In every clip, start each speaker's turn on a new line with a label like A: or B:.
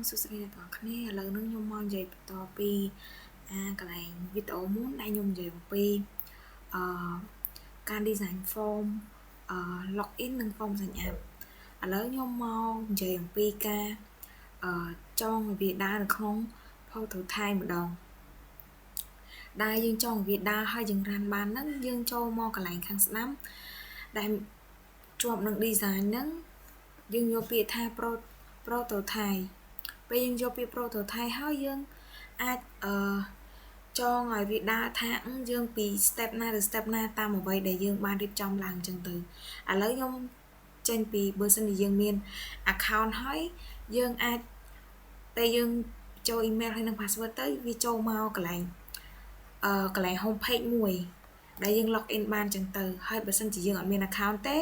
A: សួស្តីអ្នកទាំងអស់គ្នាឥឡូវនេះខ្ញុំមកនិយាយបន្តពីកន្លែងវីដេអូមុនដែលខ្ញុំនិយាយអំពីការ design form login និង form sign up ឥឡូវខ្ញុំមកនិយាយអំពីការចងវាដើរនៅក្នុង portal Thai ម្ដងដែលយើងចងវាដើរហើយយើងrunបានហ្នឹងយើងចូលមកកន្លែងខាងស្ដាំដែលជាប់នឹង design ហ្នឹងយើងយកពាក្យថា proto Thai ពេលយើងយកពាក្យ proto Thai ហើយយើងអាចចងឲ្យវាដើរថាយើងពី step ណាទៅ step ណាតាមអ្វីដែលយើងបានរៀបចំឡើងអញ្ចឹងទៅឥឡូវខ្ញុំចេញពីបើសិនជាយើងមាន account ហើយយើងអាចពេលយើងចូល email ហើយនឹង password ទៅវាចូលមកកន្លែងhome page មួយដែលយើង log in បានអញ្ចឹងទៅហើយបើសិនជាយើងអត់មាន account ទេ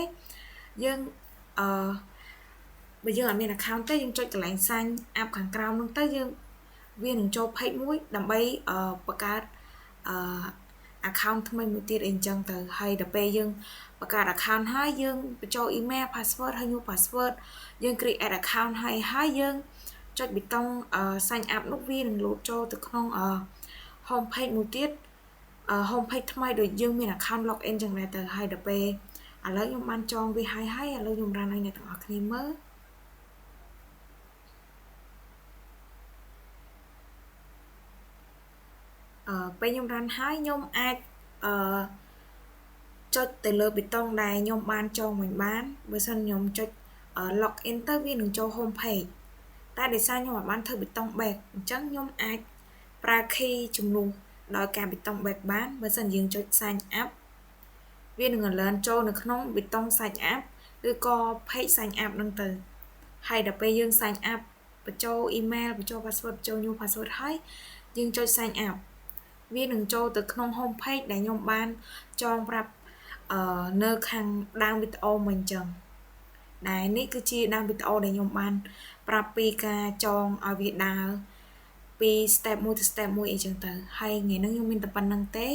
A: យើងបើយើងអត់មាន account ទេយើងចុចកន្លែង sign up ខាងក្រោមនោះទៅយើងវានឹងចូល page មួយដើម្បីបង្កើតaccount ថ្មីមួយទៀតអីចឹងទៅហើយដល់ពេលយើងបង្កើត account ហើយយើងបញ្ចូល email password ហើយ new password យើង create account ហើយយើងចុចប៊ូតុង sign up នោះវានឹងលោតចូលទៅក្នុង home page មួយទៀតhome page ថ្មីដូចយើងមាន account log in ចឹងដែរទៅហើយដល់ពេលឥឡូវខ្ញុំបានចងវាហើយឥឡូវខ្ញុំរ៉ានឲ្យអ្នកទាំងអស់គ្នាមើលពេលខ្ញុំរ៉ានហើយខ្ញុំអាចចុចទៅលើប៊ូតុងដែលខ្ញុំបានចងវិញបានបើសិនខ្ញុំចុច log in ទៅវានឹងចូល home page តែដោយសារខ្ញុំអត់បានធ្វើប៊ូតុង back អញ្ចឹងខ្ញុំអាចប្រើ key ជំនួសដោយការប៊ូតុង back បានបើសិនយើងចុច sign up វានឹង alert ចូលនៅក្នុងប៊ូតុង sign up ឬក៏ page sign up ហ្នឹងទៅហើយដល់ពេលយើង sign up បញ្ចូល email បញ្ចូល password បញ្ចូល new password ហើយយើងចុច sign up វានឹងចូលទៅក្នុង home page ដែលខ្ញុំបានចងប្រាប់នៅខាងដើមវីដេអូមកអញ្ចឹងដែលនេះគឺជាដើមវីដេអូដែលខ្ញុំបានប្រាប់ពីការចងឲ្យវាដើរពី step 1ទៅ step 1អីចឹងទៅហើយថ្ងៃនេះខ្ញុំមានតែប៉ុណ្្នឹងទេ